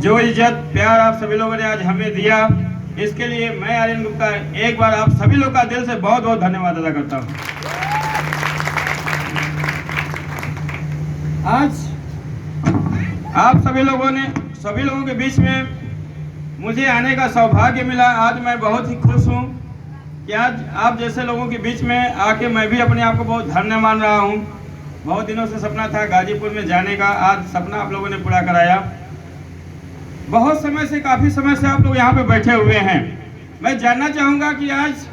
जो इज्जत प्यार आप सभी लोगों ने आज हमें दिया, इसके लिए मैं आर्यन गुप्ता एक बार आप सभी लोग का दिल से बहुत बहुत धन्यवाद अदा करता हूँ। आज आप सभी लोगों के बीच में मुझे आने का सौभाग्य मिला। आज मैं बहुत ही खुश हूँ कि आज आप जैसे लोगों के बीच में आके मैं भी अपने आप को बहुत धन्य मान रहा हूँ। बहुत दिनों से सपना था गाजीपुर में जाने का, आज सपना आप लोगों ने पूरा कराया। बहुत समय से, काफ़ी समय से आप लोग यहाँ पे बैठे हुए हैं। मैं जानना चाहूँगा कि आज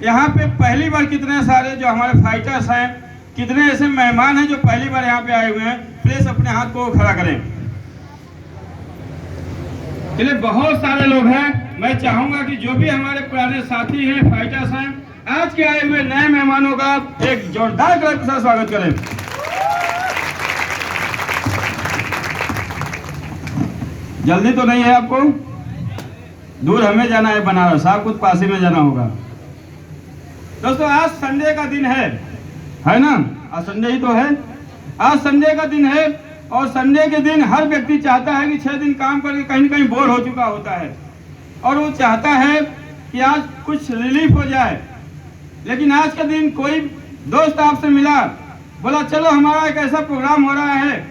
यहाँ पे पहली बार कितने सारे जो हमारे फाइटर्स हैं, कितने ऐसे मेहमान हैं जो पहली बार यहाँ पे आए हुए हैं। प्लीज़ अपने हाथ को खड़ा करें। चलिए, बहुत सारे लोग हैं। मैं चाहूँगा कि जो भी हमारे पुराने साथी हैं, फाइटर्स हैं, आज के आए हुए नए मेहमानों का एक जोरदार ताली के साथ स्वागत करें। जल्दी तो नहीं है आपको? दूर हमें जाना है बनारस, आपको पास ही में जाना होगा। दोस्तों, आज संडे का दिन है ना? आज संडे ही तो है। आज संडे का दिन है और संडे के दिन हर व्यक्ति चाहता है कि 6 दिन काम करके कहीं न कहीं बोर हो चुका होता है और वो चाहता है कि आज कुछ रिलीफ हो जाए। लेकिन आज के दिन कोई दोस्त आपसे मिला, बोला चलो हमारा एक ऐसा प्रोग्राम हो रहा है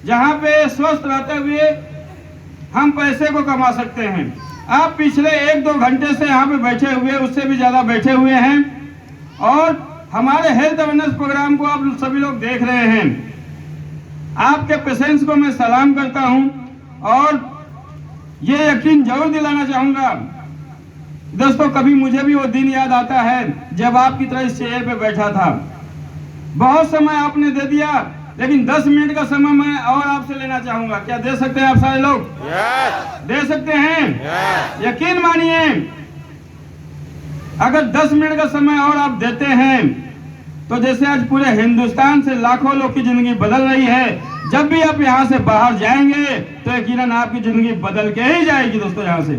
जहाँ पे स्वस्थ रहते हुए हम पैसे को कमा सकते हैं। आप पिछले 1-2 घंटे से यहाँ पे बैठे हुए, उससे भी ज़्यादा बैठे हुए हैं और हमारे हेल्थ अवेयरनेस प्रोग्राम को आप सभी लोग देख रहे हैं। आपके पेशेंस को मैं सलाम करता हूँ और ये यकीन जरूर दिलाना चाहूँगा दोस्तों, कभी मुझे भी वो दिन याद आता है जब आपकी तरह इस चेयर पे बैठा था। बहुत समय आपने दे दिया, लेकिन 10 मिनट का समय मैं और आपसे लेना चाहूंगा। क्या दे सकते हैं आप सारे लोग? दे सकते हैं? यकीन मानिए, अगर 10 मिनट का समय और आप देते हैं तो जैसे आज पूरे हिंदुस्तान से लाखों लोग की जिंदगी बदल रही है, जब भी आप यहाँ से बाहर जाएंगे तो यकीनन आपकी जिंदगी बदल के ही जाएगी। दोस्तों, यहाँ से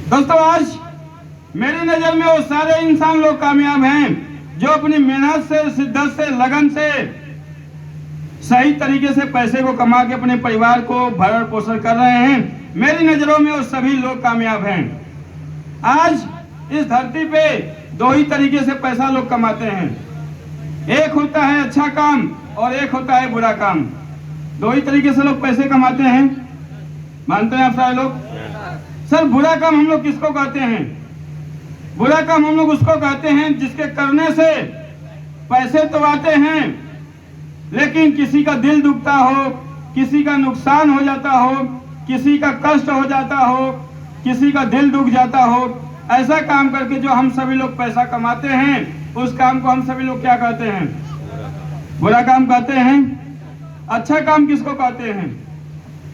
दोस्तों, आज मेरी नजर में वो सारे इंसान लोग कामयाब हैं जो अपनी मेहनत से, शिद्दत से, लगन से सही तरीके से पैसे को कमा के अपने परिवार को भरण पोषण कर रहे हैं। मेरी नजरों में वो सभी लोग कामयाब हैं। आज इस धरती पे 2 ही तरीके से पैसा लोग कमाते हैं। एक होता है अच्छा काम और एक होता है बुरा काम। 2 ही तरीके से लोग पैसे कमाते हैं। मानते हैं आप सारे लोग? सर, बुरा काम हम लोग किसको कहते हैं? बुरा काम हम लोग उसको कहते हैं जिसके करने से पैसे तो आते हैं, लेकिन किसी का दिल दुखता हो, किसी का नुकसान हो जाता हो, किसी का कष्ट हो जाता हो, किसी का दिल दुख जाता हो। ऐसा काम करके जो हम सभी लोग पैसा कमाते हैं, उस काम को हम सभी लोग क्या कहते हैं? बुरा काम कहते हैं। अच्छा काम किसको कहते हैं?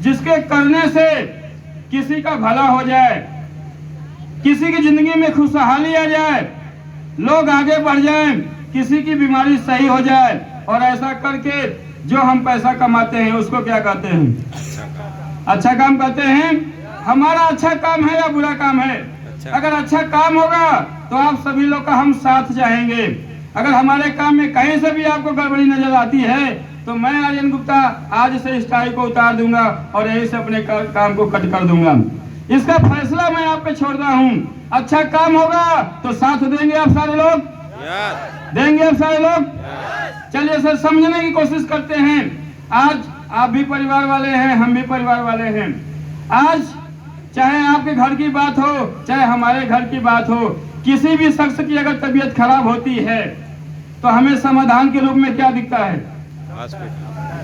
जिसके करने से किसी का भला हो जाए, किसी की जिंदगी में खुशहाली आ जाए, लोग आगे बढ़ जाएं, किसी की बीमारी सही हो जाए। और ऐसा करके जो हम पैसा कमाते हैं उसको क्या कहते हैं? अच्छा काम कहते हैं। हमारा अच्छा काम है या बुरा काम है? अगर अच्छा काम होगा तो आप सभी लोग का हम साथ चाहेंगे। अगर हमारे काम में कहीं से भी आपको गड़बड़ी नजर आती है तो मैं आर्यन गुप्ता आज से इस टाई को उतार दूंगा और यही से अपने काम को कट कर दूंगा। इसका फैसला मैं आप पे छोड़ रहा हूँ। अच्छा काम होगा तो साथ देंगे आप सारे लोग? देंगे आप सारे लोग? चलिए सर, समझने की कोशिश करते हैं। आज आप भी परिवार वाले हैं, हम भी परिवार वाले हैं। आज चाहे आपके घर की बात हो, चाहे हमारे घर की बात हो, किसी भी शख्स की अगर तबीयत खराब होती है तो हमें समाधान के रूप में क्या दिखता है?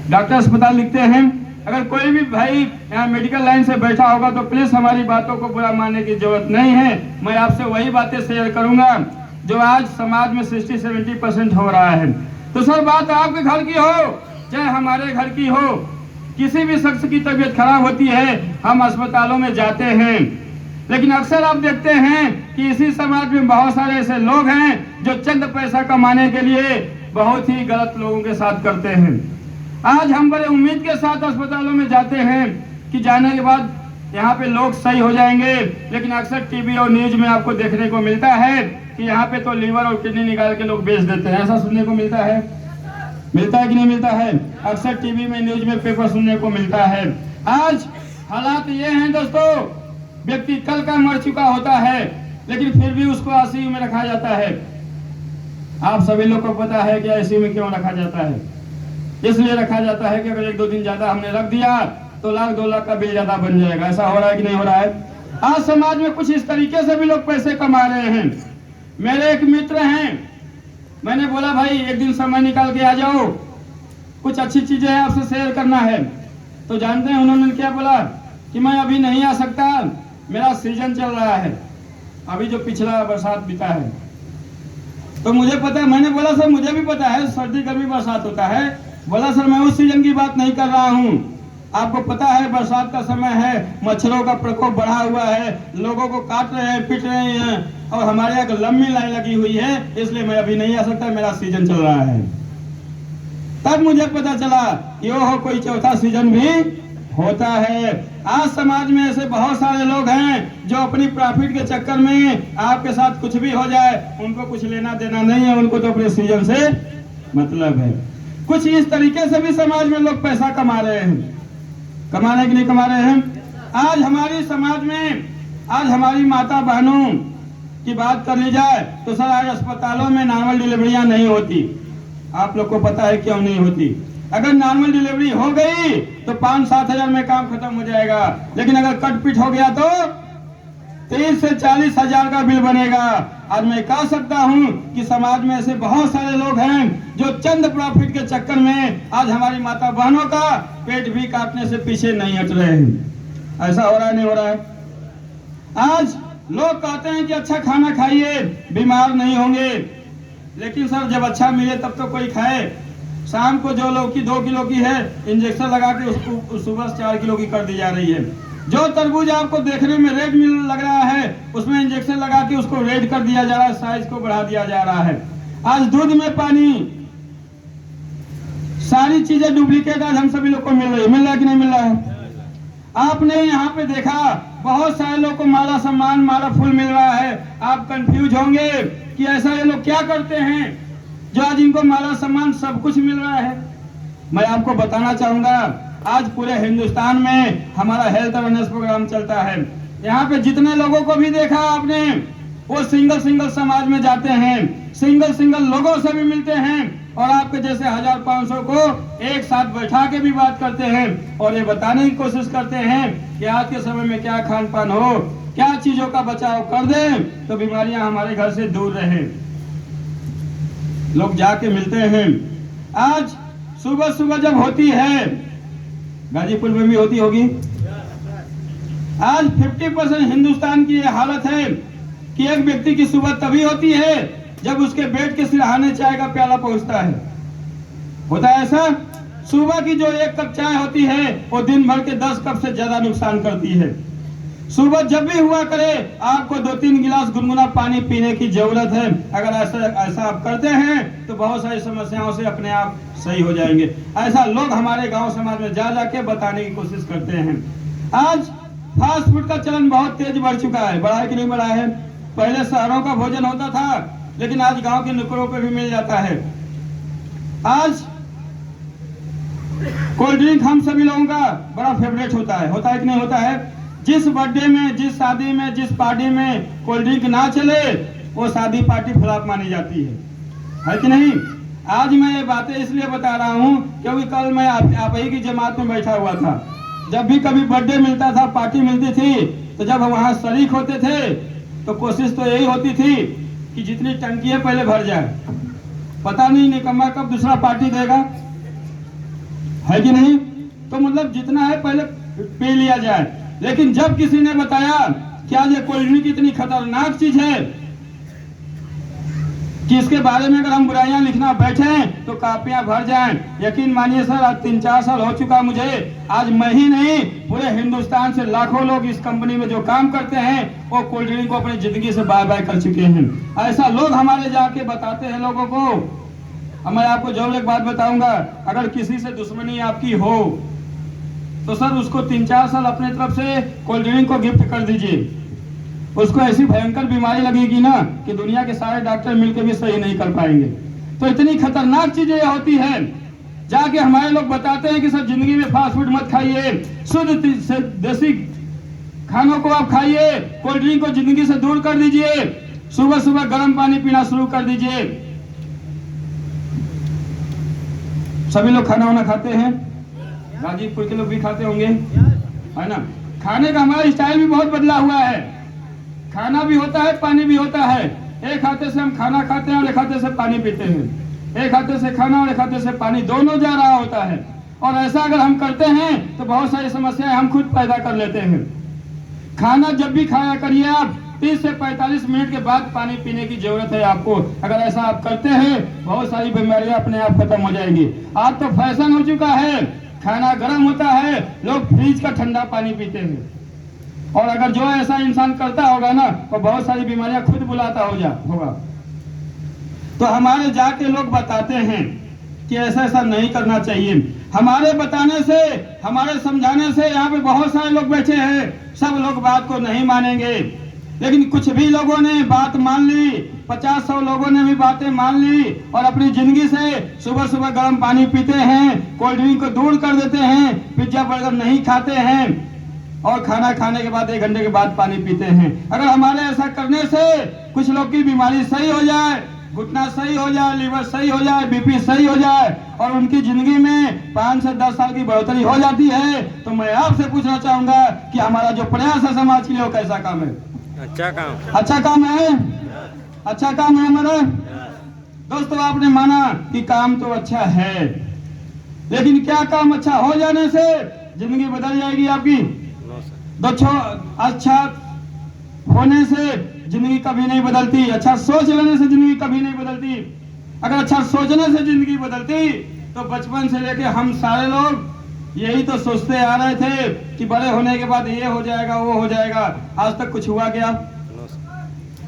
डॉक्टर अस्पताल लिखते हैं। अगर कोई भी भाई यहाँ मेडिकल लाइन से बैठा होगा तो प्लीज हमारी बातों को बुरा मानने की जरूरत नहीं है। मैं आपसे वही बातें शेयर करूंगा जो आज समाज में 60-70% हो रहा है। तो सर, बात आपके घर की हो चाहे हमारे घर की हो, किसी भी शख्स की तबीयत खराब होती है, हम अस्पतालों में जाते हैं। लेकिन अक्सर आप देखते हैं कि इसी समाज में बहुत सारे ऐसे लोग हैं जो चंद पैसा कमाने के लिए बहुत ही गलत लोगों के साथ करते हैं। आज हम बड़े उम्मीद के साथ अस्पतालों में जाते हैं कि जाने के बाद यहाँ पे लोग सही हो जाएंगे, लेकिन अक्सर टीवी और न्यूज में आपको देखने को मिलता है कि यहाँ पे तो लीवर और किडनी निकाल के लोग बेच देते हैं। ऐसा सुनने को मिलता है। मिलता है कि नहीं मिलता है? अक्सर टीवी में, न्यूज में, पेपर सुनने को मिलता है। आज हालात ये हैं दोस्तों, व्यक्ति कल का मर चुका होता है लेकिन फिर भी उसको आईसीयू में रखा जाता है। आप सभी लोग को पता है कि आईसीयू में क्यों रखा जाता है? इसलिए रखा जाता है कि अगर 1-2 दिन ज्यादा हमने रख दिया तो 1-2 लाख का बिल ज्यादा बन जाएगा। ऐसा हो रहा है कि नहीं हो रहा है? आज समाज में कुछ इस तरीके से भी लोग पैसे कमा रहे हैं। मेरे एक मित्र हैं, मैंने बोला भाई एक दिन समय निकाल के आ जाओ, कुछ अच्छी चीजें हैं आपसे शेयर करना है। तो जानते हैं उन्होंने क्या बोला कि मैं अभी नहीं आ सकता, मेरा सीजन चल रहा है, अभी जो पिछला बरसात बीता है। तो मुझे पता है, मैंने बोला सर मुझे भी पता है सर्दी गर्मी बरसात होता है। बोला सर मैं उस सीजन की बात नहीं कर रहा हूँ, आपको पता है बरसात का समय है, मच्छरों का प्रकोप बढ़ा हुआ है, लोगों को काट रहे हैं, पीट रहे हैं और हमारे यहाँ लंबी लाइन लगी हुई है, इसलिए मैं अभी नहीं आ सकता, मेरा सीजन चल रहा है। तब मुझे पता चला कि ओहो कोई चौथा सीजन भी होता है। आज समाज में ऐसे बहुत सारे लोग हैं जो अपनी प्रॉफिट के चक्कर में आपके साथ कुछ भी हो जाए उनको कुछ लेना देना नहीं है, उनको तो अपने सीजन से मतलब है। कुछ इस तरीके से भी समाज में लोग पैसा कमा रहे हैं। कमाने के लिए कमा रहे हैं। आज हमारी समाज में, आज हमारी माता बहनों की बात कर ली जाए तो सर आज अस्पतालों में नॉर्मल डिलीवरियां नहीं होती। आप लोग को पता है क्यों नहीं होती? अगर नॉर्मल डिलीवरी हो गई तो 5-7 हजार में काम खत्म हो जाएगा, लेकिन अगर कट पीट हो गया तो 30 से 40 हजार का बिल बनेगा। आज मैं कह सकता हूं कि समाज में ऐसे बहुत सारे लोग हैं जो चंद प्रॉफिट के चक्कर में आज हमारी माता बहनों का पेट भी काटने से पीछे नहीं हट रहे हैं। ऐसा हो रहा है नहीं हो रहा है? आज लोग कहते हैं कि अच्छा खाना खाइए बीमार नहीं होंगे, लेकिन सर जब अच्छा मिले तब तो कोई खाए। शाम को जो लौकी 2 किलो की है इंजेक्शन लगा के उसको सुबह 4 किलो की कर दी जा रही है। जो तरबूज आपको देखने में रेड मिल लग रहा है उसमें इंजेक्शन लगा के उसको रेड कर दिया जा रहा है, साइज को बढ़ा दिया जा रहा है। आज दूध में पानी, सारी चीजें डुप्लीकेट आज हम सभी लोग को मिल रहा है कि नहीं मिल रहा है? आपने यहाँ पे देखा बहुत सारे लोग को माला सम्मान, माला फूल मिल रहा है। आप कंफ्यूज होंगे कि ऐसा ये लोग क्या करते हैं जो आज इनको माला सम्मान सब कुछ मिल रहा है। मैं आपको बताना चाहूंगा, आज पूरे हिंदुस्तान में हमारा हेल्थ अवेयरनेस प्रोग्राम चलता है। यहाँ पे जितने लोगों को भी देखा आपने वो सिंगल समाज में जाते हैं, सिंगल लोगों से भी मिलते हैं और आपके जैसे 1000-500 को एक साथ बैठा के भी बात करते हैं और ये बताने की कोशिश करते हैं कि आज के समय में क्या खान पान हो, क्या चीजों का बचाव कर दें तो बीमारियां हमारे घर से दूर रहे। लोग जाके मिलते हैं। आज सुबह जब होती है, गाजीपुर में भी होती होगी, आज 50% हिंदुस्तान की ये हालत है कि एक व्यक्ति की सुबह तभी होती है जब उसके बेड के सिरहाने चाय का प्याला पहुंचता है। होता है ऐसा? सुबह की जो 1 कप चाय होती है वो दिन भर के 10 कप से ज्यादा नुकसान करती है। सुबह जब भी हुआ करे आपको 2-3 गिलास गुनगुना पानी पीने की जरूरत है। अगर ऐसा आप करते हैं तो बहुत सारी समस्याओं से अपने आप सही हो जाएंगे। ऐसा लोग हमारे गांव समाज में जा के बताने की कोशिश करते हैं। आज फास्ट फूड का चलन बहुत तेज बढ़ चुका है। बढ़ा है कि नहीं बढ़ा है? पहले शहरों का भोजन होता था लेकिन आज गांव के नुक्कड़ों पे भी मिल जाता है। आज कोल्ड ड्रिंक हम सभी लोगों का बड़ा फेवरेट होता है कि नहीं होता है? जिस बर्थडे में, जिस शादी में, जिस पार्टी में कोल्ड ड्रिंक ना चले वो शादी पार्टी फ्लॉप मानी जाती है कि नहीं? आज मैं ये बातें इसलिए बता रहा हूँ क्योंकि कल मैं आप ही की जमात में बैठा हुआ था। जब भी कभी बर्थडे मिलता था, पार्टी मिलती थी, तो जब हम वहाँ शरीक होते थे तो कोशिश तो यही होती थी कि जितनी टंकी है पहले भर जाए। पता नहीं निकम्मा कब दूसरा पार्टी देगा, है कि नहीं? तो मतलब जितना है पहले पी लिया जाए। लेकिन जब किसी ने बताया कि आज ये कोल्ड ड्रिंक इतनी खतरनाक चीज है कि इसके बारे में अगर हम बुराइयां लिखना बैठे तो कापियां भर जाएं, यकीन मानिए सर आज 3-4 साल हो चुका मुझे। आज मैं ही नहीं पूरे हिंदुस्तान से लाखों लोग इस कंपनी में जो काम करते हैं वो कोल्ड ड्रिंक को अपनी जिंदगी से बाय बाय कर चुके हैं। ऐसा लोग हमारे जाके बताते हैं लोगों को। अब मैं आपको जरूर एक बात बताऊंगा, अगर किसी से दुश्मनी आपकी हो तो सर उसको 3-4 साल अपने तरफ से कोल्ड ड्रिंक को गिफ्ट कर दीजिए। उसको ऐसी भयंकर बीमारी लगेगी ना कि दुनिया के सारे डॉक्टर मिलकर भी सही नहीं कर पाएंगे। तो इतनी खतरनाक चीजें होती है। जाके हमारे लोग बताते हैं कि सर जिंदगी में फास्ट फूड मत खाइए, शुद्ध देसी खानों को आप खाइए, कोल्ड ड्रिंक को जिंदगी से दूर कर दीजिए, सुबह सुबह गर्म पानी पीना शुरू कर दीजिए। सभी लोग खाना वाना खाते हैं, गाजीपुर के लोग भी खाते होंगे, है ना। खाने का हमारा स्टाइल भी बहुत बदला हुआ है, खाना भी होता है, पानी भी होता है। एक हाथे से हम खाना खाते हैं और एक हाथे से पानी पीते हैं, एक हाथे से खाना और एक हाथे से पानी, दोनों जा रहा होता है। और ऐसा अगर हम करते हैं तो बहुत सारी समस्याएं हम खुद पैदा कर लेते हैं। खाना जब भी खाया करिए आप 30 से 45 मिनट के बाद पानी पीने की जरूरत है आपको। अगर ऐसा आप करते हैं बहुत सारी बीमारियां अपने आप खत्म हो जाएंगी। आज तो फैशन हो चुका है, खाना गर्म होता है, लोग फ्रिज का ठंडा पानी पीते हैं। और अगर जो ऐसा इंसान करता होगा ना तो बहुत सारी बीमारियां खुद बुलाता होगा। तो हमारे जाके लोग बताते हैं कि ऐसा ऐसा नहीं करना चाहिए। हमारे बताने से, हमारे समझाने से यहाँ पे बहुत सारे लोग बैठे हैं, सब लोग बात को नहीं मानेंगे, लेकिन कुछ भी लोगों ने बात मान ली, 50-100 लोगों ने भी बातें मान ली और अपनी जिंदगी से सुबह सुबह गर्म पानी पीते हैं, कोल्ड ड्रिंक को दूर कर देते हैं, पिज्जा बर्गर नहीं खाते हैं और खाना खाने के बाद 1 घंटे के बाद पानी पीते हैं। अगर हमारे ऐसा करने से कुछ लोग की बीमारी सही हो जाए, घुटना सही हो जाए, लीवर सही हो जाए, बीपी सही हो जाए और उनकी जिंदगी में 5 से 10 साल की बढ़ोतरी हो जाती है, तो मैं आपसे पूछना चाहूंगा कि हमारा जो प्रयास है समाज के लिए वो कैसा काम है? अच्छा काम है, अच्छा काम है हमारा। दोस्तों आपने माना कि काम तो अच्छा है, लेकिन क्या काम अच्छा हो जाने से जिंदगी बदल जाएगी आपकी? अच्छा होने से जिंदगी कभी नहीं बदलती, अच्छा सोच लेने से जिंदगी कभी नहीं बदलती। अगर अच्छा सोचने से जिंदगी बदलती तो बचपन से लेके हम सारे लोग यही तो सोचते आ रहे थे कि बड़े होने के बाद ये हो जाएगा, वो हो जाएगा। आज तक कुछ हुआ क्या?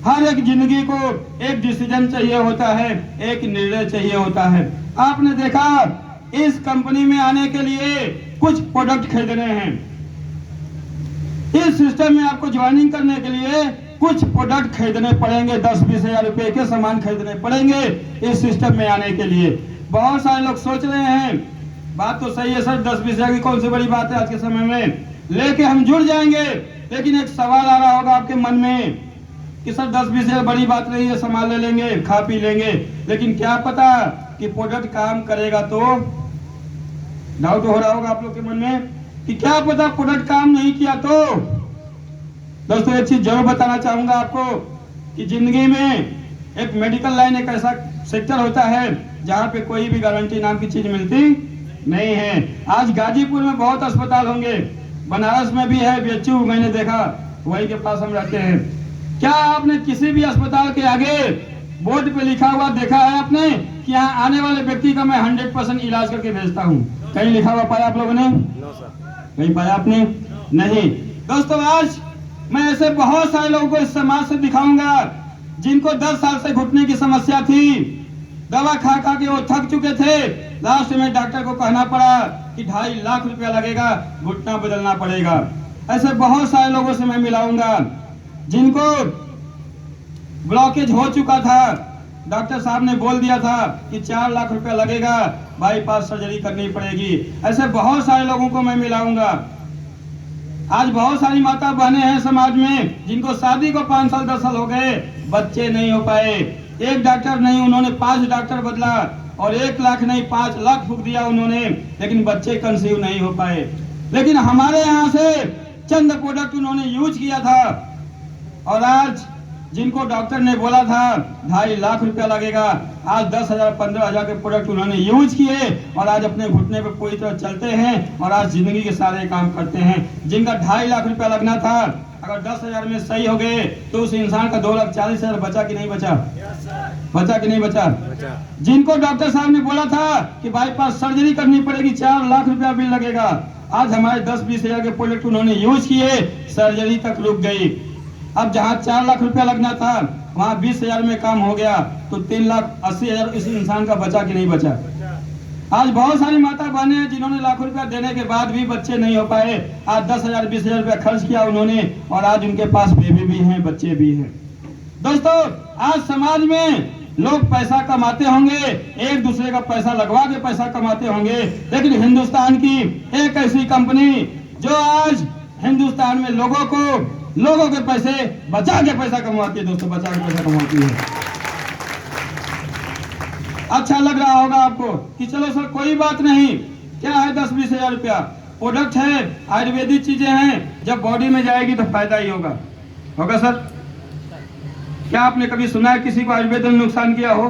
हर एक जिंदगी को एक डिसीजन चाहिए होता है, एक निर्णय चाहिए होता है। आपने देखा इस कंपनी में आने के लिए कुछ प्रोडक्ट खरीदने हैं, इस सिस्टम में आपको ज्वाइनिंग करने के लिए कुछ प्रोडक्ट खरीदने पड़ेंगे, 10-20 हजार रुपए के सामान खरीदने पड़ेंगे इस सिस्टम में आने के लिए। बहुत सारे लोग सोच रहे हैं, बात तो सही है सर, 10-20 हजार की कौन सी बड़ी बात है आज के समय में, लेके हम जुड़ जाएंगे। लेकिन एक सवाल आ रहा होगा आपके मन में कि सर 10-20 हजार बड़ी बात नहीं है, सामान ले लेंगे, खा पी लेंगे, लेकिन क्या पता कि प्रोडक्ट काम करेगा तो? डाउट हो रहा होगा आप लोग के मन में कि क्या पता प्रोडक्ट काम नहीं किया तो? दोस्तों एक चीज जरूर बताना चाहूंगा आपको कि जिंदगी में एक मेडिकल लाइन एक ऐसा सेक्टर होता है जहाँ पे कोई भी गारंटी नाम की चीज मिलती नहीं है। आज गाजीपुर में बहुत अस्पताल होंगे, बनारस में भी है, बीएचयू मैंने देखा, वही के पास हम रहते हैं। क्या आपने किसी भी अस्पताल के आगे बोर्ड पे लिखा हुआ देखा है आपने कि यहाँ आने वाले व्यक्ति का मैं 100% इलाज करके भेजता हूँ? कहीं लिखा हुआ पाया आप लोगों ने? कहीं पाया आपने? नहीं। दोस्तों आज मैं ऐसे बहुत सारे लोगों को इस समाज से दिखाऊंगा जिनको 10 साल से घुटने की समस्या थी, दवा खा खा के वो थक चुके थे, लास्ट में डॉक्टर को कहना पड़ा कि 2.5 लाख रुपया लगेगा, घुटना बदलना पड़ेगा। ऐसे बहुत सारे लोगों से मैं मिलाऊंगा जिनको ब्लॉकेज हो चुका था, डॉक्टर साहब ने बोल दिया था कि 4 लाख रुपया लगेगा, बाईपास सर्जरी करनी पड़ेगी। ऐसे बहुत सारे लोगों को मैं मिलाऊंगा। आज बहुत सारी माता बहनें हैं समाज में जिनको शादी को 5 साल 10 साल हो गए, बच्चे नहीं हो पाए। एक डॉक्टर नहीं, उन्होंने 5 डॉक्टर बदला और 1 लाख नहीं 5 लाख फूंक दिया उन्होंने, लेकिन बच्चे कंसीव नहीं हो पाए। लेकिन हमारे यहाँ से चंद प्रोडक्ट उन्होंने यूज किया था और आज जिनको डॉक्टर ने बोला था 2.5 लाख रुपया लगेगा, आज 10,000 15,000 के प्रोडक्ट उन्होंने यूज किए और आज अपने घुटने पे पूरी तरह चलते हैं और आज जिंदगी के सारे काम करते हैं। जिनका 2.5 लाख रुपया लगना था, अगर 10,000 में सही हो गए तो उस इंसान का 2,40,000 बचा कि नहीं बचा? बचा कि नहीं बचा? जिनको डॉक्टर साहब ने बोला था कि बाईपास सर्जरी करनी पड़ेगी, 4 लाख रुपया बिल लगेगा, आज हमारे 10-20 हजार के प्रोडक्ट उन्होंने यूज किए, सर्जरी तक रुक गई। अब जहाँ 4 लाख रुपया लगना था वहाँ 20,000 में काम हो गया, तो 3,80,000 इस इंसान का बचा कि नहीं बचा? आज बहुत सारी माता बहनें हैं जिन्होंने लाखों रुपया देने के बाद भी बच्चे नहीं हो पाए। आज 10,000 20,000 रुपया खर्च किया उन्होंने और आज उनके पास बेबी भी हैं, बच्चे भी हैं। दोस्तों आज समाज में लोग पैसा कमाते होंगे, एक दूसरे का पैसा लगवा के पैसा कमाते होंगे, लेकिन हिंदुस्तान की एक ऐसी कंपनी जो आज हिंदुस्तान में लोगों के पैसे बचा के पैसा कमाती है दोस्तों, बचा के पैसा कमाती है। अच्छा लग रहा होगा आपको कि चलो सर कोई बात नहीं, क्या है 10-20 हजार रुपया, प्रोडक्ट है, आयुर्वेदिक चीजें हैं, जब बॉडी में जाएगी तो फायदा ही होगा सर। क्या आपने कभी सुना है किसी को आयुर्वेद ने नुकसान किया हो?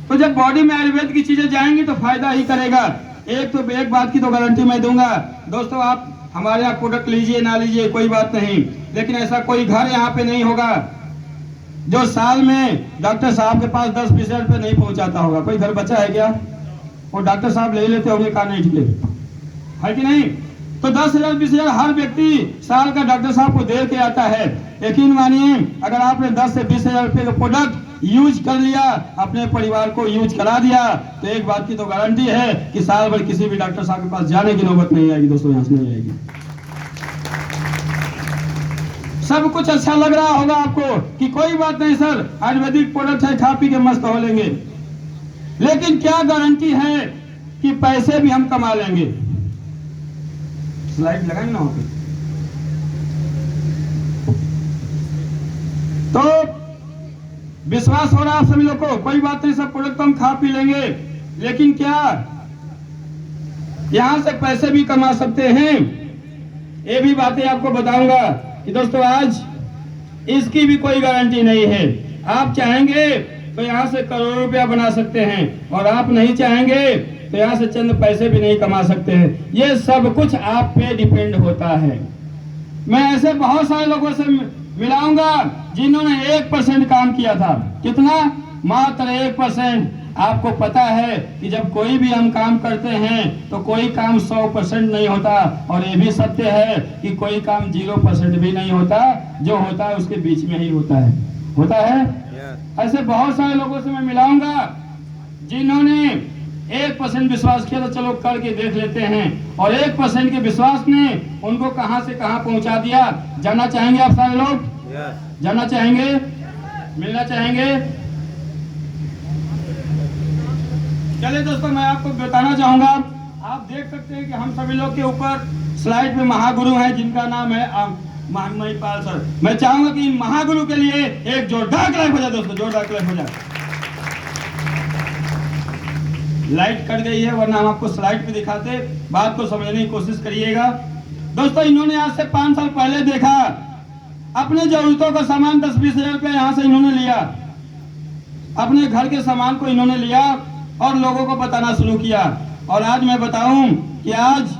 तो जब बॉडी में आयुर्वेद की चीजें जाएंगी तो फायदा ही करेगा। एक बात की तो गारंटी मैं दूंगा दोस्तों, आप हमारे यहाँ प्रोडक्ट लीजिए ना लीजिए कोई बात नहीं, लेकिन ऐसा कोई घर यहाँ पे नहीं होगा जो साल में डॉक्टर साहब के पास 10-20 हजार रुपये नहीं पहुंचाता होगा। कोई घर बचा है क्या? वो डॉक्टर साहब ले लेते होंगे, कहा नहीं ठीक है कि नहीं? तो 10,000-20 हजार हर व्यक्ति साल का डॉक्टर साहब को दे के आता है। यकीन मानिए अगर आपने 10 से 20 हजार रुपये का प्रोडक्ट यूज कर लिया, अपने परिवार को यूज करा दिया, तो एक बात की तो गारंटी है कि साल भर किसी भी डॉक्टर साहब के पास जाने की नौबत नहीं आएगी दोस्तों, यहाँ से नहीं आएगी। सब कुछ अच्छा लग रहा होगा आपको कि कोई बात नहीं सर, आयुर्वेदिक प्रोडक्ट है, खा पी के मस्त हो लेंगे, लेकिन क्या गारंटी है कि पैसे भी हम कमा लेंगे? स्लाइड लगाएंगे ना वहां पे। तो विश्वास हो रहा है आप सभी लोग को, कोई बात नहीं सब प्रोडक्ट तो हम खा पी लेंगे, लेकिन क्या यहां से पैसे भी कमा सकते हैं? ये भी बातें आपको बताऊंगा कि दोस्तों आज इसकी भी कोई गारंटी नहीं है। आप चाहेंगे तो यहाँ से करोड़ों रुपया बना सकते हैं, और आप नहीं चाहेंगे तो यहाँ से चंद पैसे भी नहीं कमा सकते हैं। ये सब कुछ आप पे डिपेंड होता है। मैं ऐसे बहुत सारे लोगों से मिलाऊंगा जिन्होंने 1% काम किया था। कितना? मात्र 1%। आपको पता है कि जब कोई भी हम काम करते हैं तो कोई काम 100% नहीं होता, और ये भी सत्य है कि कोई काम 0% भी नहीं होता, जो होता है उसके बीच में ही होता है। ऐसे बहुत सारे लोगों से मैं मिलाऊंगा जिन्होंने 1% विश्वास किया तो चलो करके देख लेते हैं, और 1% के विश्वास ने उनको कहां से कहां पहुंचा दिया। जानना चाहेंगे आप सारे लोग? जानना चाहेंगे? मिलना चाहेंगे? चलिए दोस्तों मैं आपको बताना चाहूंगा, आप देख सकते हैं कि हम सभी लोग के ऊपर स्लाइड पे महागुरु हैं जिनका नाम है महिपाल सर। मैं चाहूंगा कि इन महागुरु के लिए एक जोरदार क्लैप हो जाए दोस्तों, जोरदार क्लैप हो जाए। लाइट कट गई है वरना हम आपको स्लाइड पे दिखाते, बात को समझने की कोशिश करिएगा। दोस्तों इन्होंने आज से 5 साल पहले देखा, अपने जरूरतों का सामान 10-20 हजार रुपया यहाँ से इन्होंने लिया, अपने घर के सामान को इन्होंने लिया और लोगों को बताना शुरू किया। और आज मैं बताऊं कि आज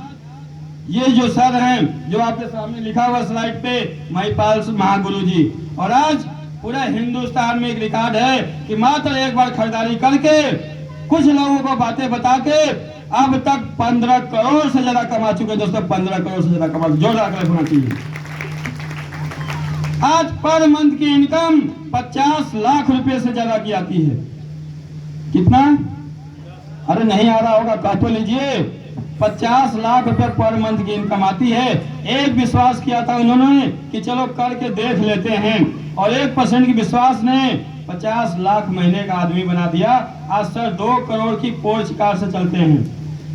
ये जो सर हैं जो आपके सामने लिखा हुआ स्लाइड पे महिपाल महागुरु जी, और आज पूरा हिंदुस्तान में एक रिकॉर्ड है कि मात्र एक बार खरीदारी करके कुछ लोगों को बातें बता के अब तक 15 करोड़ से ज्यादा कमा चुके दोस्तों, 15 करोड़ से ज्यादा कमा, जोरदार होना चाहिए। आज पर मंथ की इनकम 50 लाख रुपए से ज्यादा की आती है। कितना? अरे नहीं आ रहा होगा, कह तो लीजिए। 50 लाख रुपए पर मंथ की इनकम आती है। एक विश्वास किया था उन्होंने कि चलो करके देख लेते हैं, और 1% की विश्वास ने 50 लाख महीने का आदमी बना दिया। आज सर 2 करोड़ की पोर्च कार से चलते हैं।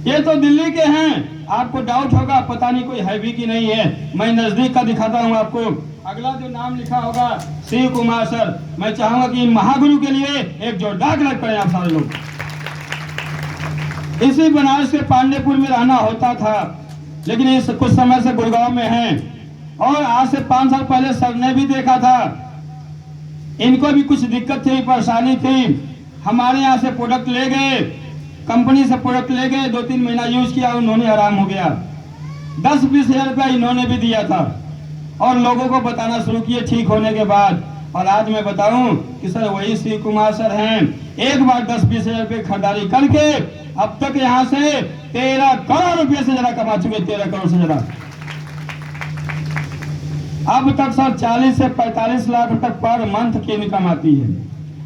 ये तो दिल्ली के हैं। आपको डाउट होगा पता नहीं कोई है भी कि नहीं है, मैं नजदीक का दिखाता हूँ आपको। अगला जो नाम लिखा होगा शिव कुमार सर। मैं चाहूंगा कि महागुरु के लिए एक जोरदार क्लैप करें आप सारे लोग। इसी बनारस के पांडेपुर में रहना होता था, लेकिन इस कुछ समय से गुड़गांव में हैं, और आज से 5 साल पहले सर ने भी देखा था, इनको भी कुछ दिक्कत थी, परेशानी थी। हमारे यहाँ से प्रोडक्ट ले गए, कंपनी से प्रोडक्ट ले गए, 2-3 महीना यूज किया, उन्होंने आराम हो गया। 10-20 हजार रुपया इन्होंने भी दिया था, और लोगों को बताना शुरू किए ठीक होने के बाद। और आज मैं बताऊं कि सर वही शिव कुमार सर हैं। एक बार 10-20 हजार रुपये खरीदारी करके अब तक यहाँ से 13 करोड़ रुपए से ज्यादा कमा चुके, 13 करोड़ से ज्यादा। अब तक सर 40 से 45 लाख रुपए पर मंथ की इनकम आती है।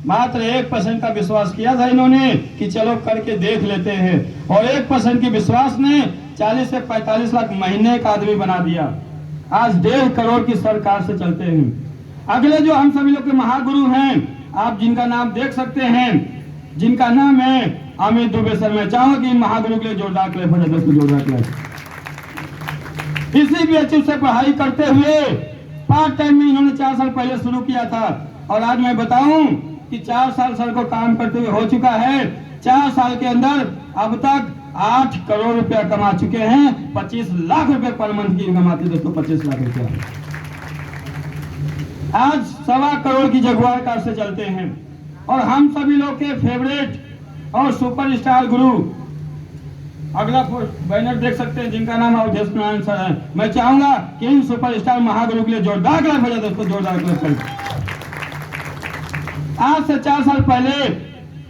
मात्र 1% का विश्वास किया था इन्होंने कि चलो करके देख लेते हैं, और 1% के विश्वास ने 40 से 45 लाख महीने का आदमी बना दिया। आज 1.5 करोड़ की सरकार से चलते हैं। अगले जो हम सभी लोग के महागुरु हैं आप जिनका नाम देख सकते हैं, जिनका नाम है अमित दुबे सर। मैं चाहूंगा कि महागुरु के लिए जोरदार क्लैप हो जाए दोस्तों, जोरदार क्लैप। इसी बीएचयू से पढ़ाई करते हुए पार्ट टाइम में इन्होंने 4 साल पहले शुरू किया था, और आज मैं बताऊं कि 4 साल सर को काम करते हुए हो चुका है। 4 साल के अंदर अब तक 8 करोड़ रुपया कमा चुके हैं। 25 लाख रुपए पर मंथ की इनकम आती है दोस्तों, 25 लाख रुपया। आज 1.25 करोड़ की जगुआर कार से चलते हैं, और हम सभी लोग के फेवरेट और सुपरस्टार गुरु, अगला बैनर देख सकते हैं जिनका नाम अवधेश नारायण सर है। मैं चाहूंगा कि इन सुपरस्टार महागुरु के लिए जोरदार क्लैप हो जाए दोस्तों, जोरदार क्लैप। आज से 4 साल पहले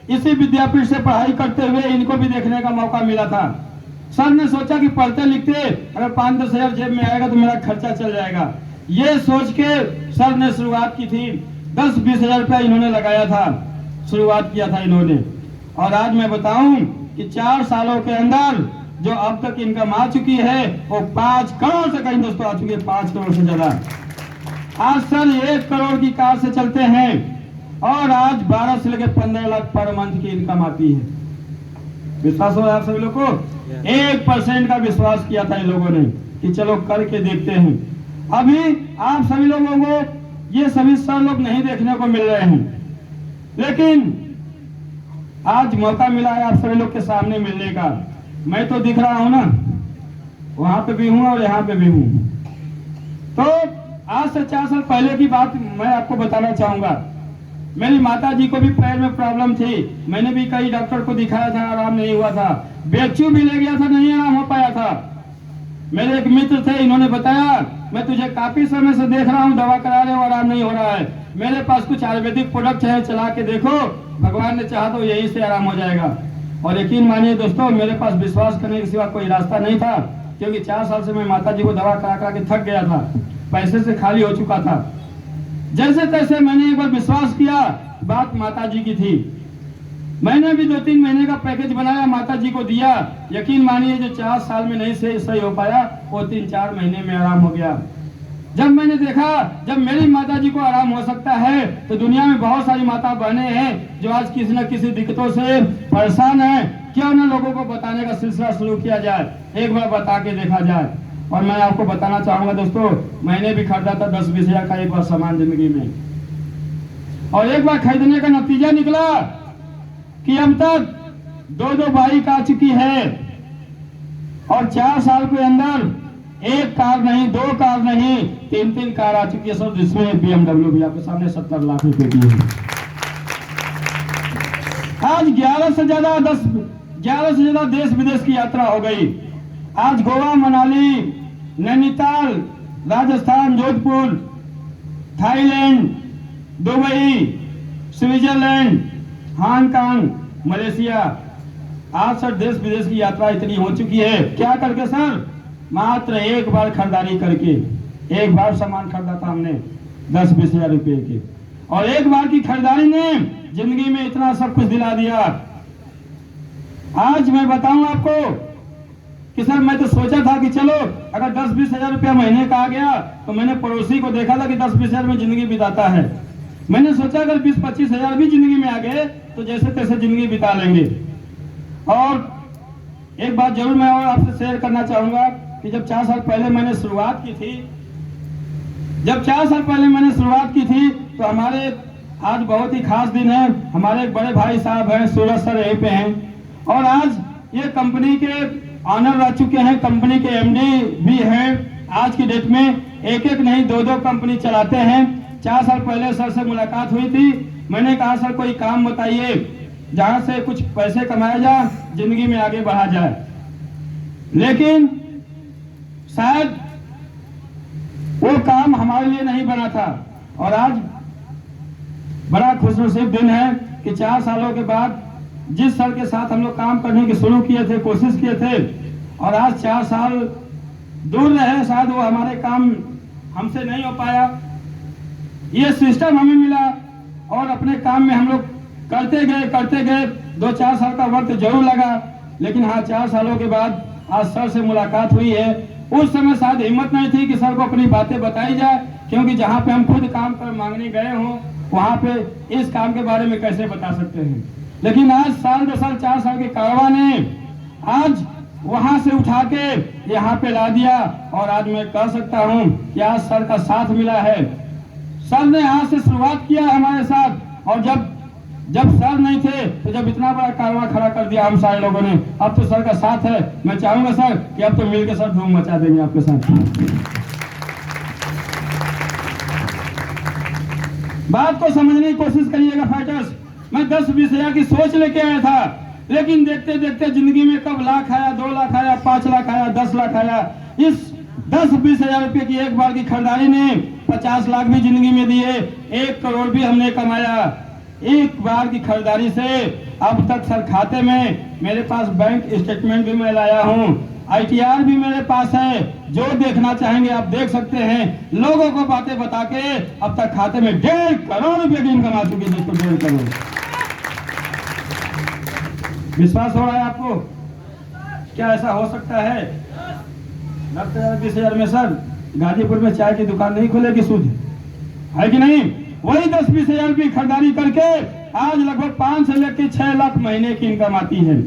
इसी विद्यापीठ से पढ़ाई करते हुए इनको भी देखने का मौका मिला था। सर ने सोचा कि पढ़ते लिखते अगर 5-10 हजार जेब में आएगा तो मेरा खर्चा चल जाएगा। ये सोच के सर ने शुरुआत की थी। 10-20 हजार रुपया इन्होंने लगाया था, शुरुआत किया था इन्होंने। और आज मैं बताऊं कि 4 सालों के अंदर जो अब तक इनकम आ चुकी है वो 5 करोड़ से कहीं दोस्तों आ चुकी है, 5 करोड़ से ज्यादा। आज सर 1 करोड़ की कार से चलते हैं, और आज 12 से लेकर 15 लाख पर मंथ की इनकम आती है। विश्वास हो रहा है आप सभी लोग को? 1% का विश्वास किया था इन लोगों ने कि चलो करके देखते हैं। अभी आप सभी लोगों को ये सभी सर लोग नहीं देखने को मिल रहे हैं, लेकिन आज मौका मिला है आप सभी लोग के सामने मिलने का। मैं तो दिख रहा हूं ना, वहां पे भी हूं और यहाँ पे भी हूं। तो आज से 4 साल पहले की बात मैं आपको बताना चाहूंगा। मेरी माता जी को भी पैर में प्रॉब्लम थी, मैंने भी कई डॉक्टर को दिखाया था, आराम नहीं हुआ था। बीएचयू भी ले गया था, नहीं आराम हो पाया था। मेरे एक मित्र थे, इन्होंने बताया मैं तुझे काफी समय से देख रहा हूँ, दवा करा रहे हो, आराम नहीं हो रहा है। मेरे पास कुछ आयुर्वेदिक प्रोडक्ट है, चला के देखो, भगवान ने चाहा तो यही से आराम हो जाएगा। और यकीन मानिए दोस्तों, मेरे पास विश्वास करने के सिवा कोई रास्ता नहीं था, क्योंकि 4 साल से मैं माता जी को दवा करा करा के थक गया था, पैसे से खाली हो चुका था। जैसे तैसे मैंने एक बार विश्वास किया, बात माता जी की थी। मैंने भी 2-3 महीने का पैकेज बनाया, माता जी को दिया। यकीन मानिए जो 4 साल में नहीं से सही हो पाया, वो 3-4 महीने में आराम हो गया। जब मैंने देखा जब मेरी माता जी को आराम हो सकता है, तो दुनिया में बहुत सारी माता बहने हैं जो आज किसी न किसी दिक्कतों से परेशान है। क्यों न लोगों को बताने का सिलसिला शुरू किया जाए, एक बार बता के देखा जाए। और मैं आपको बताना चाहूंगा दोस्तों, मैंने भी खरीदा था 10-20 हजार का एक बार सामान जिंदगी में, और एक बार खरीदने का नतीजा निकला कि अब तक 2-2 बाइक आ चुकी है, और 4 साल के अंदर 1 कार नहीं, 2 कार नहीं, 3-3 कार आ चुकी है सर, जिसमें BMW भी आपके सामने 70 लाख रुपए की है। आज 11 से ज्यादा देश विदेश की यात्रा हो गई। आज Goa, Manali, Nainital, Rajasthan, Jodhpur, Thailand, Dubai, Switzerland, Hong Kong, Malaysia, आज सर देश विदेश की यात्रा इतनी हो चुकी है। क्या करके सर? मात्र एक बार खरीदारी करके। एक बार सामान खरीदा था हमने 10-20 हजार रुपए के, और एक बार की खरीदारी ने जिंदगी में इतना सब कुछ दिला दिया। आज मैं बताऊं आपको कि सर मैं तो सोचा था कि चलो अगर 10-20 हजार रुपया महीने का आ गया, तो मैंने पड़ोसी को देखा था कि 10-20 हजार में जिंदगी बिताता है। मैंने सोचा अगर 20-25 हजार भी जिंदगी में आ गए तो जैसे तैसे जिंदगी बिता लेंगे। और एक बात जरूर मैं और आपसे शेयर करना चाहूंगा कि जब 4 साल पहले मैंने शुरुआत की थी, तो हमारे आज बहुत ही खास दिन है। हमारे एक बड़े भाई साहब हैं, सूरज सर यहीं पे हैं, और आज ये कंपनी के ऑनर रह चुके हैं, कंपनी के एमडी भी हैं। आज की डेट में एक नहीं 2-2 कंपनी चलाते हैं। 4 साल पहले सर से मुलाकात हुई थी, मैंने कहा सर कोई काम बताइए जहां से कुछ पैसे कमाया जाए, जिंदगी में आगे बढ़ा जाए। लेकिन शायद वो काम हमारे लिए नहीं बना था, और आज बड़ा खुशनसीब दिन है कि 4 सालों के बाद जिस सर के साथ हम लोग काम करने की शुरू किए थे, कोशिश किए थे, और आज 4 साल दूर रहे, शायद वो हमारे काम हमसे नहीं हो पाया। ये सिस्टम हमें मिला, और अपने काम में हम लोग करते गए 2-4 साल का वक्त जरूर लगा। लेकिन हाँ, 4 सालों के बाद आज सर से मुलाकात हुई है। उस समय शायद हिम्मत नहीं थी कि सर को अपनी बातें बताई जाए, क्योंकि जहाँ पे हम खुद काम कर मांगने गए हों वहां पे इस काम के बारे में कैसे बता सकते हैं। लेकिन आज साल 2 साल 4 साल के कारवा ने आज वहां से उठा के यहाँ पे ला दिया, और आज मैं कह सकता हूँ कि आज सर का साथ मिला है। सर ने यहाँ से शुरुआत किया हमारे साथ, और जब सर नहीं थे तो जब इतना बड़ा कारवा खड़ा कर दिया हम सारे लोगों ने, अब तो सर का साथ है। मैं चाहूंगा सर कि अब तो मिलकर सर धूम मचा देंगे आपके साथ। बात को समझने की कोशिश करिएगा फाइटर्स। मैं 10-20 हजार की सोच लेके आया था, लेकिन देखते देखते जिंदगी में कब लाख आया, 2 लाख आया, 5 लाख आया, 10 लाख आया। इस 10-20 हजार रुपये की एक बार की खरीदारी ने 50 लाख भी जिंदगी में दिए, 1 करोड़ भी हमने कमाया एक बार की खरीदारी से। अब तक सर खाते में मेरे पास बैंक स्टेटमेंट भी मैं लाया हूँ, ITR भी मेरे पास है। जो देखना चाहेंगे आप देख सकते हैं। लोगों को बातें बता के अब तक खाते में 1.5 करोड़ रुपए की इनकम आ चुकी है, जिसको 1.5 करोड़। विश्वास हो रहा है आपको? क्या ऐसा हो सकता है? 10,000 20,000 में सर गाजीपुर में चाय की दुकान नहीं खुलेगी शुद्ध, है कि नहीं? वही 10-20 हजार की खरीदारी करके आज लगभग 5 से लेकर 6 लाख महीने की इनकम आती है।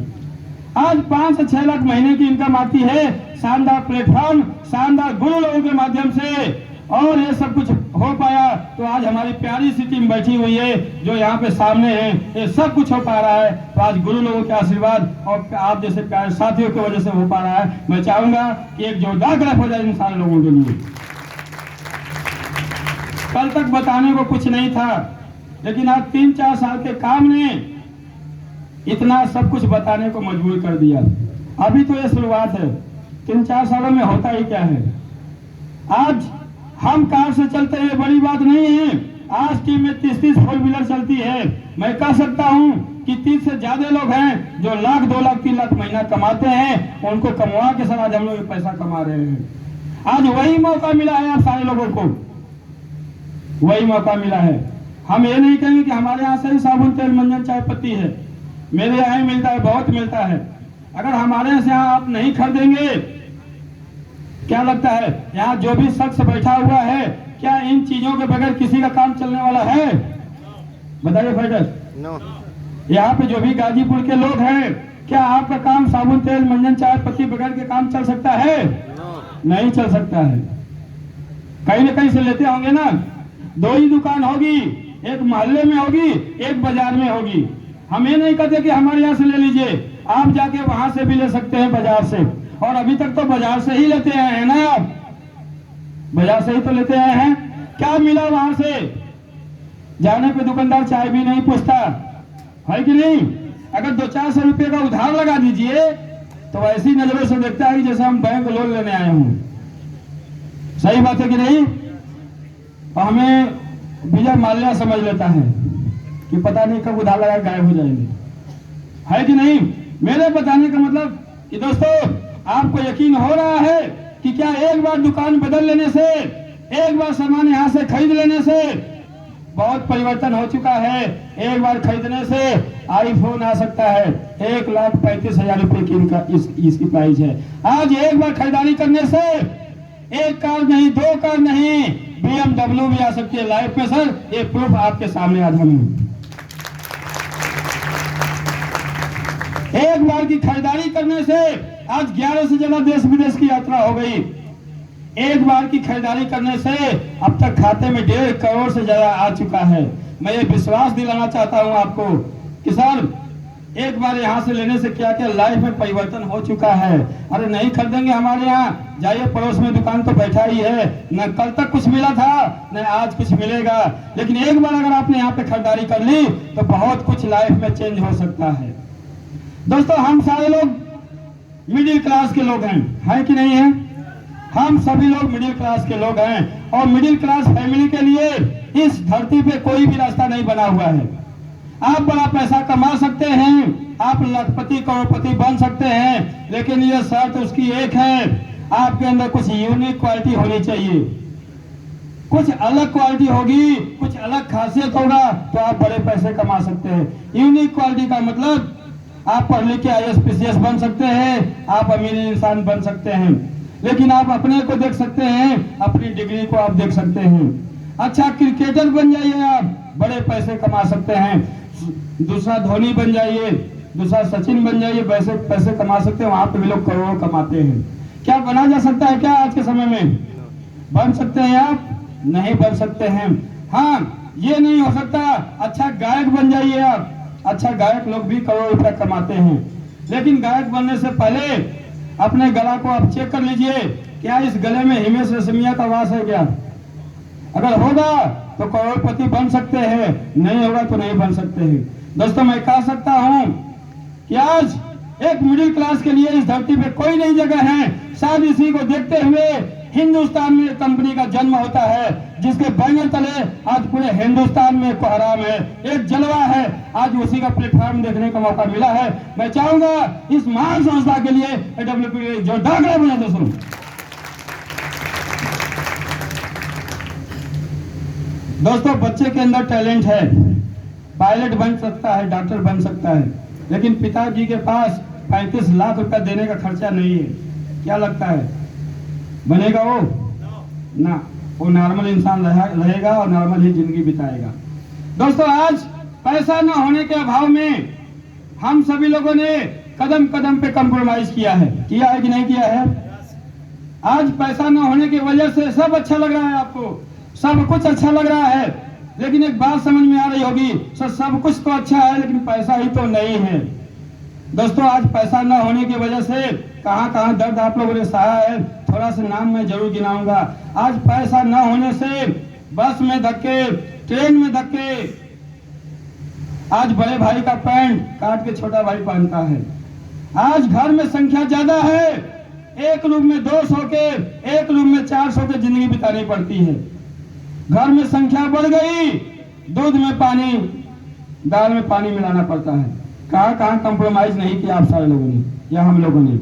आज 5 से 6 लाख महीने की इनकम आती है शानदार प्लेटफॉर्म, शानदार गुरु लोगों के माध्यम से। और ये सब कुछ हो पाया तो आज हमारी प्यारी सी टीम बैठी हुई है जो यहाँ पे सामने है, ये सब कुछ हो पा रहा है तो आज गुरु लोगों के आशीर्वाद और आप जैसे प्यारे साथियों की वजह से हो पा रहा है। मैं चाहूंगा कि एक जोरदार क्लैप हो जाए इन सारे लोगों के लिए। कल तक बताने को कुछ नहीं था, लेकिन आज 3-4 साल के काम ने इतना सब कुछ बताने को मजबूर कर दिया। अभी तो ये शुरुआत है, 3-4 सालों में होता ही क्या है। आज हम कार से चलते हैं, बड़ी बात नहीं है। आज टीम में 30-30 4 व्हीलर चलती है। मैं कह सकता हूं कि 30 से ज्यादा लोग हैं जो लाख 2 लाख 3 लाख महीना कमाते हैं, उनको कमवा के सर आज हम लोग पैसा कमा रहे हैं। आज वही मौका मिला है आप सारे लोगों को, वही मौका मिला है। हम ये नहीं कहेंगे कि हमारे यहाँ से ही साबुन तेल मंजन चाय पत्ती है, मेरे यहाँ ही मिलता है, बहुत मिलता है। अगर हमारे यहाँ आप नहीं खरीदेंगे, क्या लगता है यहाँ जो भी शख्स बैठा हुआ है, क्या इन चीजों के बगैर किसी का काम चलने वाला है? बताइए फाइटर। यहाँ पे जो भी गाजीपुर के लोग हैं, क्या आपका काम साबुन तेल मंजन चाय पत्ती बगैर के काम चल सकता है? नहीं चल सकता है। कहीं ना कहीं से लेते होंगे ना। 2 ही दुकान होगी, एक मोहल्ले में होगी, एक बाजार में होगी। हम ये नहीं कहते कि हमारे यहाँ से ले लीजिए, आप जाके वहां से भी ले सकते हैं बाजार से। और अभी तक तो बाजार से ही लेते आए हैं ना आप, बाजार से ही तो लेते आए हैं। क्या मिला वहां से? जाने पे दुकानदार चाय भी नहीं पूछता, है कि नहीं? अगर 200-400 रुपये का उधार लगा दीजिए तो ऐसी नजरों से देखता है जैसे हम बैंक लोन लेने आए हों। सही बात है कि नहीं? और हमें विजय माल्या समझ लेता है कि पता नहीं कब उधार लगा गायब हो जाएंगे, है कि नहीं? मेरे बताने का मतलब कि दोस्तों आपको यकीन हो रहा है कि क्या एक बार दुकान बदल लेने से, एक बार सामान यहाँ से खरीद लेने से बहुत परिवर्तन हो चुका है। एक बार खरीदने से आईफोन आ सकता है, 1,35,000 रुपए की इसकी प्राइस है। आज एक बार खरीदारी करने से एक कार नहीं, 2 कार नहीं, BMW भी आ सकती है लाइफ में सर। ये प्रूफ आपके सामने आज हम एक बार की खरीदारी करने से आज 11 से ज्यादा देश विदेश की यात्रा हो गई। एक बार की खरीदारी करने से अब तक खाते में 1.5 करोड़ से ज्यादा आ चुका है। मैं ये विश्वास दिलाना चाहता हूं आपको कि सर एक बार यहाँ से लेने से क्या क्या लाइफ में परिवर्तन हो चुका है। अरे नहीं खरीदेंगे हमारे यहाँ, जाइए पड़ोस में दुकान तो बैठा ही है, न कल तक कुछ मिला था न आज कुछ मिलेगा। लेकिन एक बार अगर आपने यहाँ पे खरीदारी कर ली तो बहुत कुछ लाइफ में चेंज हो सकता है। दोस्तों हम सारे लोग मिडिल क्लास के लोग हैं, है कि नहीं है? हम सभी लोग मिडिल क्लास के लोग हैं और मिडिल क्लास फैमिली के लिए इस धरती पे कोई भी रास्ता नहीं बना हुआ है। आप बड़ा पैसा कमा सकते हैं, आप लखपति करोड़पति बन सकते हैं, लेकिन ये शर्त उसकी एक है, आपके अंदर कुछ यूनिक क्वालिटी होनी चाहिए। कुछ अलग क्वालिटी होगी, कुछ अलग खासियत होगा तो आप बड़े पैसे कमा सकते हैं। यूनिक क्वालिटी का मतलब आप पढ़ लिख के IAS PCS बन सकते हैं, आप अमीर इंसान बन सकते हैं, लेकिन आप अपने को देख सकते हैं, अपनी डिग्री को आप देख सकते हैं। अच्छा क्रिकेटर बन जाइए, आप बड़े पैसे कमा सकते हैं। दूसरा धोनी बन जाइए, दूसरा सचिन बन जाइए, पैसे पैसे कमा सकते हैं। वहां पे भी लोग करोड़ों कमाते हैं। क्या बना जा सकता है क्या आज के समय में? बन सकते हैं आप? नहीं बन सकते हैं। हाँ, ये नहीं हो सकता अच्छा गायक बन जाइए आप। अच्छा गायक लोग भी करोड़ों रुपया कमाते हैं, लेकिन गायक बनने से पहले अपने गला को आप चेक कर लीजिए, क्या इस गले में हिमेश रेशमिया का वास है क्या? अगर होगा तो करोड़पति बन सकते हैं, नहीं होगा तो नहीं बन सकते हैं। दोस्तों, मैं कह सकता हूं कि आज एक मिडिल क्लास के लिए इस धरती पे कोई नहीं जगह है। शायद इसी को देखते हुए हिंदुस्तान में एक कंपनी का जन्म होता है, जिसके बैनर तले आज पूरे हिंदुस्तान में कोहराम है, एक जलवा है। आज उसी का प्लेटफॉर्म देखने का मौका मिला है। मैं चाहूंगा इस महान संस्था के लिए AWP जोरदार तालियां बजा दोस्तों। दोस्तों, बच्चे के अंदर टैलेंट है, पायलट बन सकता है, डॉक्टर बन सकता है, लेकिन पिताजी के पास 35 लाख रुपया देने का खर्चा नहीं है। क्या लगता है बनेगा वो? ना, वो नॉर्मल इंसान रहेगा और नॉर्मल ही जिंदगी बिताएगा। दोस्तों, आज पैसा न होने के अभाव में हम सभी लोगों ने कदम कदम पे कंप्रोमाइज किया है कि नहीं किया है? आज पैसा न होने की वजह से सब अच्छा लग रहा है, आपको सब कुछ अच्छा लग रहा है, लेकिन एक बात समझ में आ रही होगी, सब कुछ तो अच्छा है लेकिन पैसा ही तो नहीं है। दोस्तों, आज पैसा न होने की वजह से कहां कहां दर्द आप लोगों ने सहा है, थोड़ा सा नाम मैं जरूर गिनाऊंगा। आज पैसा न होने से बस में धक्के, ट्रेन में धक्के, आज बड़े भाई का पैंट काट के छोटा भाई पहनता है। आज घर में संख्या ज्यादा है, एक रूम में 2 सौ के, एक रूम में 400 के जिंदगी बितानी पड़ती है। घर में संख्या बढ़ गई, दूध में पानी, दाल में पानी मिलाना पड़ता है। कहां कहां कंप्रोमाइज नहीं किया आप सारे लोगों ने या हम लोगों ने?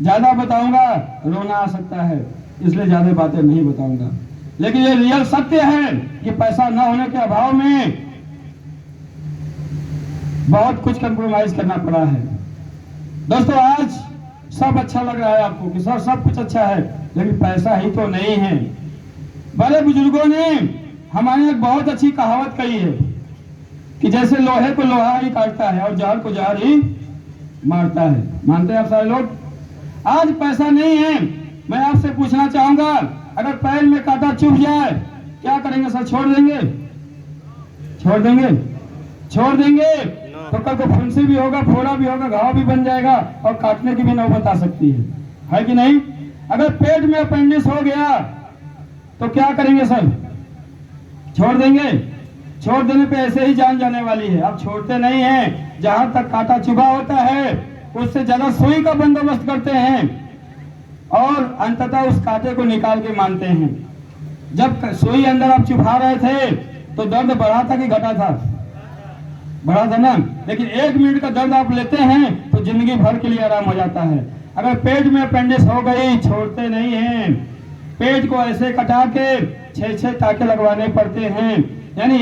ज्यादा बताऊंगा रोना आ सकता है, इसलिए ज्यादा बातें नहीं बताऊंगा, लेकिन ये रियल सत्य है कि पैसा न होने के अभाव में बहुत कुछ कंप्रोमाइज करना पड़ा है। दोस्तों, आज सब अच्छा लग रहा है आपको कि सब कुछ अच्छा है, लेकिन पैसा ही तो नहीं है। बड़े बुजुर्गों ने हमारे एक बहुत अच्छी कहावत कही है कि जैसे लोहे को लोहा ही काटता है और जहर को जहर ही मारता है। मानते हैं आप सारे लोग? आज पैसा नहीं है। मैं आपसे पूछना चाहूंगा, अगर पैर में कांटा चुभ जाए क्या करेंगे सर? छोड़ देंगे? छोड़ देंगे? छोड़ देंगे तो कल को फुंसी भी होगा, फोड़ा भी होगा, घाव भी बन जाएगा और काटने की भी नौबत आ सकती है कि नहीं? अगर पेट में अपेंडिक्स हो गया तो क्या करेंगे सर? छोड़ देंगे? छोड़ देने पे ऐसे ही जान जाने वाली है। आप छोड़ते नहीं हैं, जहां तक कांटा चुभा होता है उससे ज्यादा सुई का बंदोबस्त करते हैं और अंततः उस कांटे को निकाल के मानते हैं। जब सुई अंदर आप चुभा रहे थे तो दर्द बढ़ा था कि घटा था? बढ़ा था ना। लेकिन 1 मिनट का दर्द आप लेते हैं तो जिंदगी भर के लिए आराम हो जाता है। अगर पेट में अपेंडिक्स हो गई, छोड़ते नहीं हैं, पेट को ऐसे कटा के 6-6 टाके लगवाने पड़ते हैं। यानी